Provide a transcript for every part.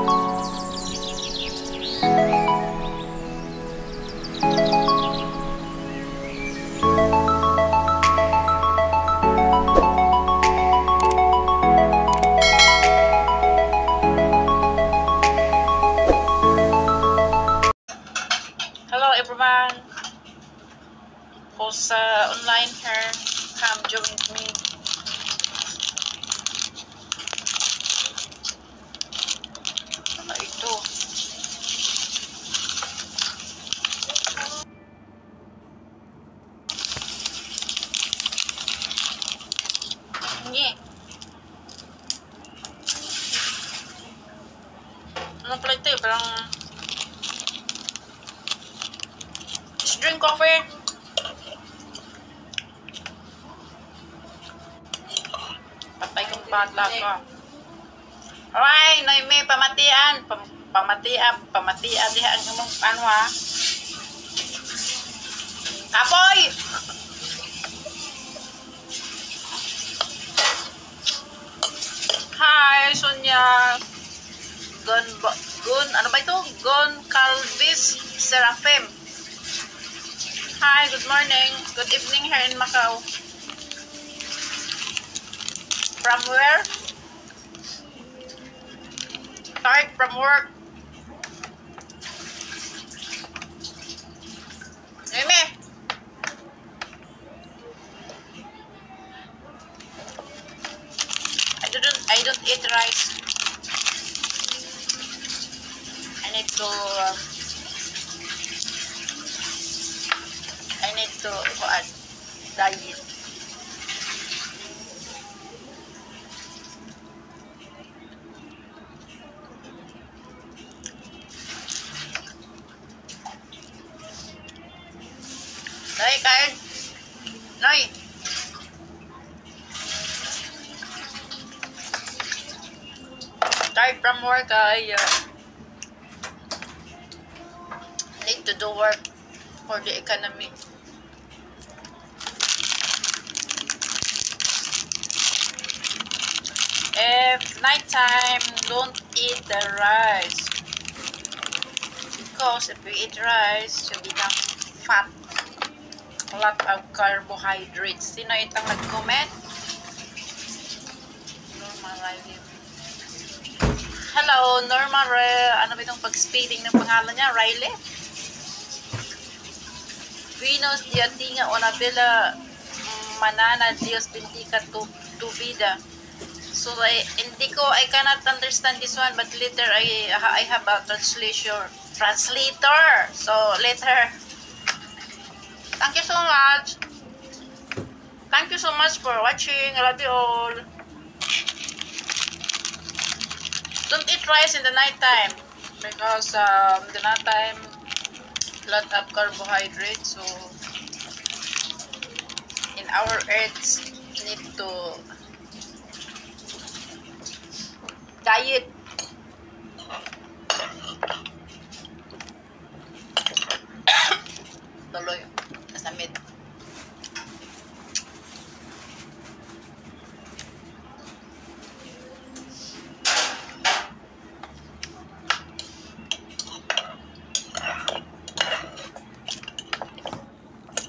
Hello everyone, who's online here, come join me. Ano ito? Hindi. Ano pala ito? Parang just drink coffee. Patay kong patla ko. Alright, may pamatian. Pamatian diha ang imong ano ha. Kapoy! Hi, Sonia. Ano ba ito? Goncalves Seraphim. Hi, good morning. Good evening here in Macau. From where? Tired from work. Mimi. I don't eat rice. I need to diet. Nay, kain. Nay. Tired from work, I need to do work for the economy. If nighttime, don't eat the rice. Because if you eat rice, you become fat. A lot of carbohydrates. Sino itong nag-comment? Normal Riley. Hello, Normal ano ba itong pag-spelling ng pangalan niya? Riley? Venus Diatinga Onabela Manana Dios Bendica tu vida. So I cannot understand this one, but later I have a translator. So later. Thank you so much. Thank you so much for watching. I love you all. Don't eat rice in the night time because the night time lot of carbohydrates. So in our earth need to diet. Tuloy kasamit.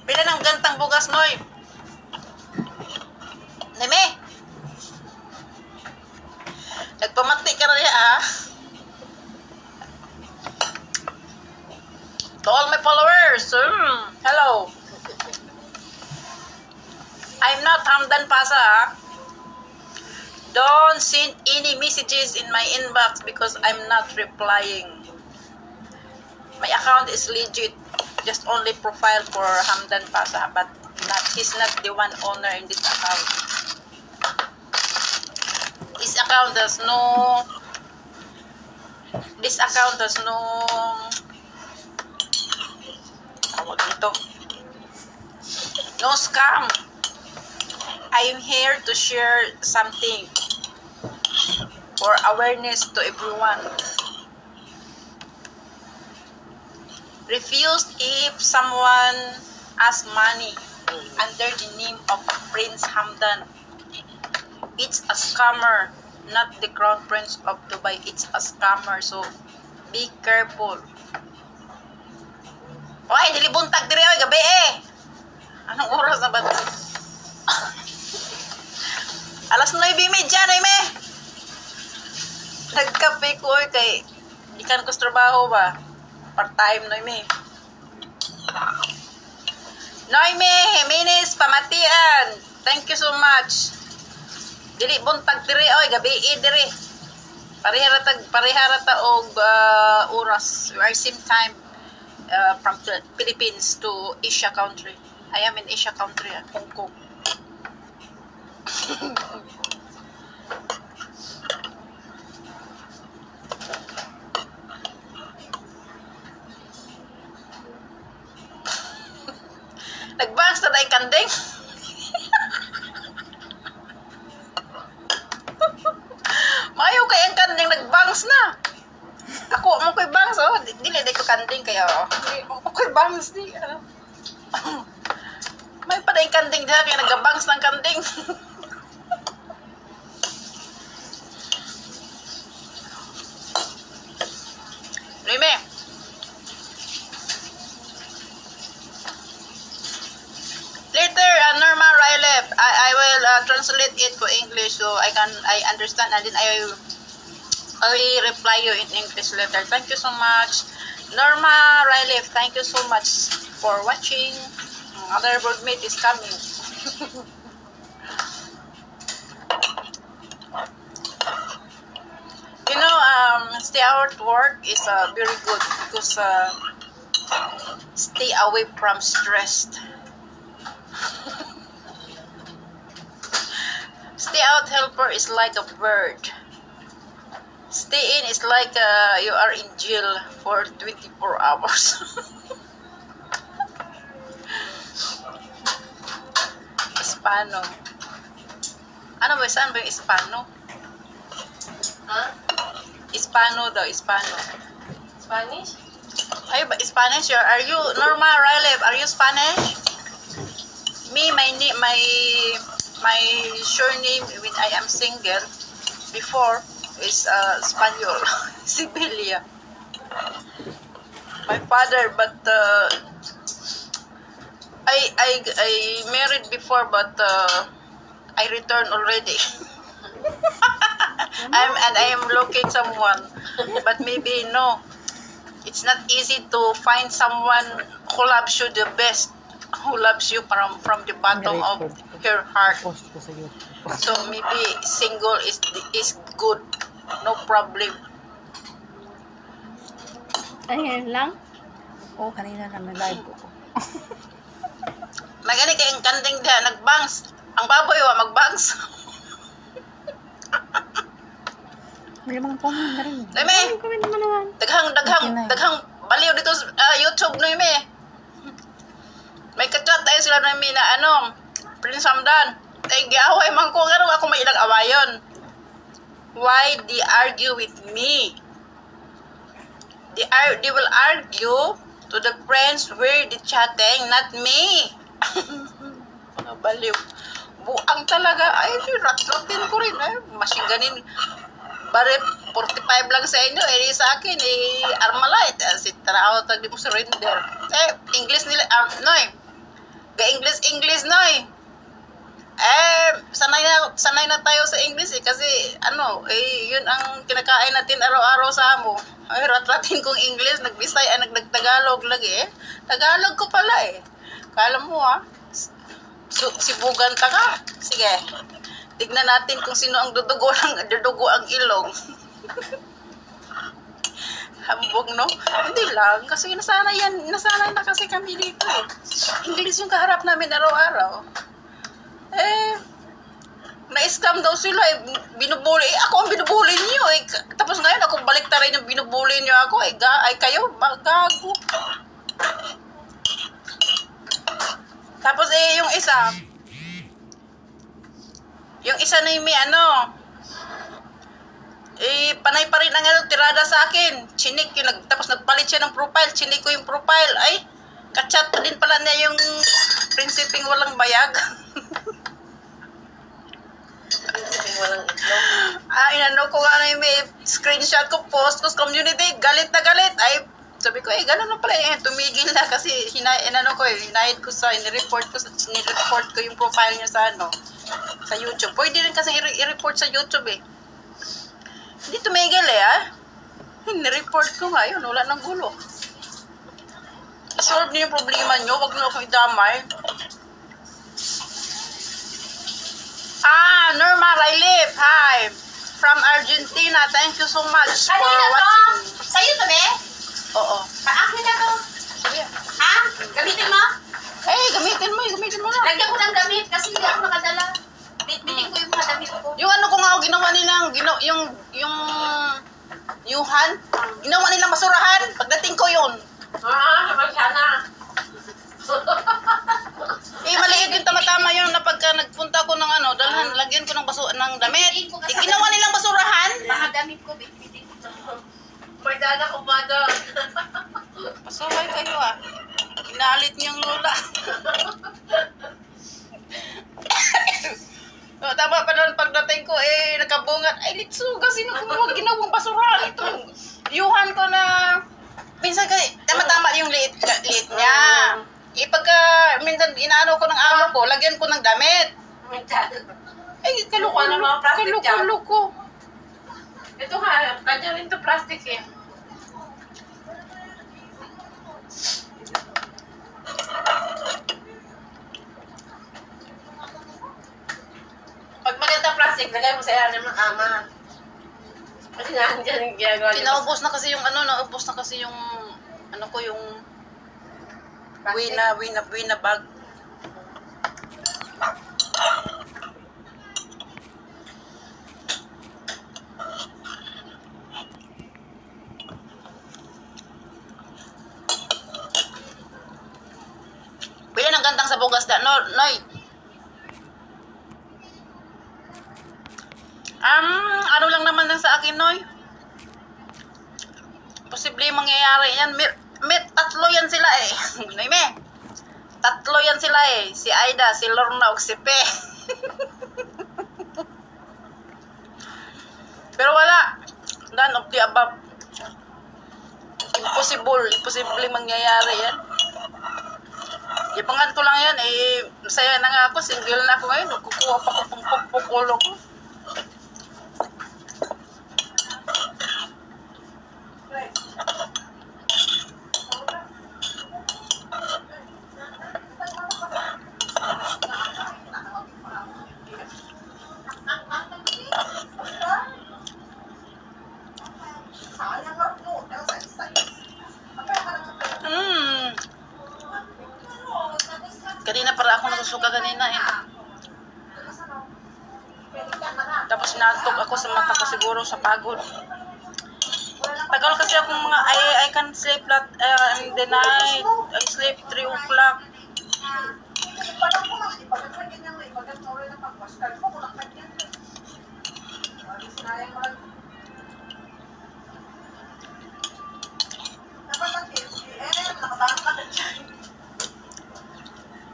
Pila ng gantang bugas noy. Neme. Nagpamati ka rin ha. To all my followers, hello. I'm not Hamdan Pasa. Don't send any messages in my inbox because I'm not replying. My account is legit, just only profile for Hamdan Pasa, but he's not the one owner in this account. This account does no no scam. I am here to share something for awareness to everyone. Refuse if someone asks money under the name of Prince Hamdan. It's a scammer. not the Crown Prince of Dubai. It's a scammer, so be careful. Oy, dili buntag diri oy gabi eh. Anong oras na ba? Alas 9:30 na ime. Nagkape ko oy kay di kan ko sa trabaho ba. Part-time no ime. Noime, Jimenez, Pamatian. Thank you so much. Dili buntag diri oy gabi diri. Parehara ta og oras. We are same time from the Philippines to Asia country. I am in Asia country, Hong Kong. Nagbangs na tayong kanding. Mayo kay ang kanding nagbangs na. Ako mo koy bangs oh, dili day ko kanding kaya oh. Mo koy bangs di. May pa tayong kanding diha kay nagabangs ng kanding. Rime. Later, Norma Riley, I will translate it to English so I understand and then I will reply you in English later. Thank you so much, Norma Riley. Thank you so much for watching. Other boardmate is coming. You know, stay out work is very good because stay away from stress. Stay out helper is like a bird. Stay in is like you are in jail for 24 hours. Hispano. Ano ba? Saan ba yung Hispano? Huh? Hispano daw, Hispano. Spanish? Ay ba, Spanish? Are you, Norma Riley, are you Spanish? Me, my surname when I am single before is Spaniel, Sibilia. My father, but I married before, but I returned already. I am looking someone, but maybe no. It's not easy to find someone who loves you the best, who loves you from the bottom of her heart. So maybe single is good, no problem. Ayan lang. Oh, kanina na may live ko. Magani kay ang kanding diha nagbangs. Ang baboy wa magbangs. May mga comment na rin. Dami. Comment naman naman. Daghang baliw dito sa YouTube no ime. May kachat tayo sila no ime na ano, Prince Hamdan. Tay giaway man ko ngano ako may ilang awayon. Why they argue with me? They will argue to the friends where they chatting, not me. Mga baliw. Buang talaga. Ay, rat-ratin ko rin. Masingganin. Bari, 45 lang sa inyo. Eh, sa akin, Armalite. Si Taraw, tagdi mo surrender. English nila, noy. Ga-English, noy. Sanay na tayo sa English kasi, yun ang kinakain natin araw-araw sa amo. Ay, rat-ratin kong English, nagbisay, nagtagalog lagi Tagalog ko pala Kala mo sibugan ta ka. Sige. Tignan natin kung sino ang dudugo ang ilong. Hambog, no? Hindi lang. Kasi nasanay na kasi kami dito English yung kaharap namin araw-araw. Na-scam daw sila binubuli. Ako ang binubuli niyo Tapos ngayon ako baliktarin yung binubuli niyo ako kayo, gago. Tapos yung isa na yung may panay pa rin ang tirada sa akin. Chinik tapos nagpalit siya ng profile. Chinik ko yung profile. Ay, kachat pa din pala niya yung prinsipeng walang bayag. walang itlog. Inano ko nga na may screenshot ko, post ko sa community, galit na galit. Ay, sabi ko, ganun na pala tumigil na kasi hinahid ko sa, nireport ko yung profile niya sa sa YouTube. Pwede rin kasi i-report sa YouTube eh. Hindi tumigil nireport ko nga, yun, wala nang gulo. Solve niyo yung problema niyo, wag niyo akong idamay. Norma Railip, hi! From Argentina, thank you so much for watching. Sa'yo to, be? Oo. Akin na to. Sige. Ha? Gamitin mo? Gamitin mo na. Lagyan ko ng damit kasi hindi ako nakadala. Bitbitin ko yung mga damit ko. Yung ko nga ginawa nilang, yung hand, ginawa nilang basurahan. Pagdating ko yun. Naman sana. Maliit yung tama-tama yun na pagka nagpunta ko ng lagyan ko ng damit. Ginawa nilang basurahan. Mga damit ko, bitbitin ko. May dana ko ba doon? Pasaway kayo Inalit niyang lola. Tama pa doon pagdating ko nakabungat. Ay, litsuga, sino kung ginawang basurahan ito? Yuhan ko na, minsan tama-tama yung liit niya. Pagka, minsan inaano ko ng amo ko, lagyan ko ng damit. Ay, kaluko. Ito nga, kanya rin to plastic eh. Pag maganda plastic, lagay mo sa ilalim ng ama. Kasi nandiyan yung ginagawa niya. Naubos na kasi yung yung wina bag. Pila ng gantang sa bugas da, Noy. Ano lang naman lang sa akin, Noy. Posible mangyayari yan. Tatlo yan sila eh. Noy, tatlo yan sila eh. Si Aida, si Lorna, o si Pe. Pero wala. None of the above. Imposible mangyayari yan. Ipangan ko lang yan masaya na nga ako, single na ako ngayon, kukuha pa ko pang pagpukulo ko. Kanina para ako nasusuka kanina Tapos natok ako sa mata ko siguro sa pagod. Tagal kasi akong I can sleep in the night. I sleep 3 o'clock.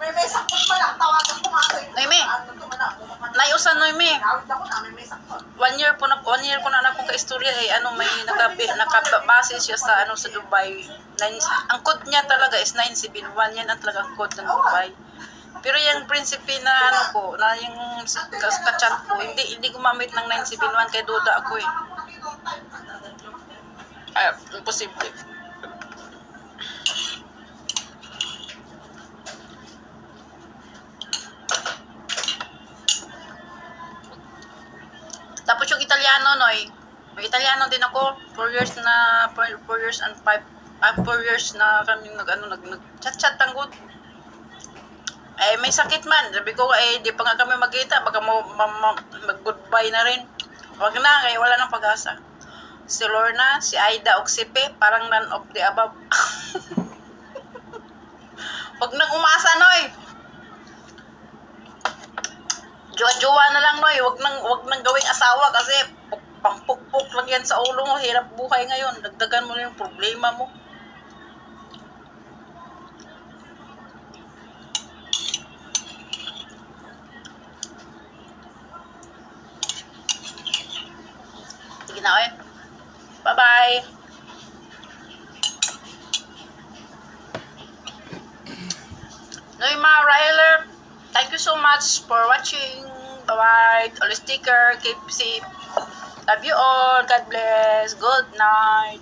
May sakot pa lang, tawagan ko nga. Noyme. Nayusan Noyme. 1 year ko na akong ka-istorya may nakabase siya sa sa Dubai. Ang code niya talaga is 971. Yan ang talagang code ng Dubai. Pero yung prinsipe na na yung kachan ko, hindi gumamit ng 971 kaya duda ako imposible. Tapos yung Italiano, Noy. May Italiano din ako. 4 years and 4 years na kami nag-chat-chat tanggod. May sakit man. Sabi ko, di pa nga kami magkita. Baka mag-goodbye na rin. Wag na, kaya wala nang pag-asa. Si Lorna, si Aida, o si Pe, parang none of the above. Wag nang umasa, Noy. Jowa na lang, Noy. Wag nang gawing asawa kasi pampukpok lang yan sa ulo mo. Hirap buhay ngayon. Dagdagan mo na yung problema mo. Sige na, oy. Bye-bye. Noima Ryler, thank you so much for watching. Bye-bye. All sticker. Keep safe. Love you all. God bless. Good night.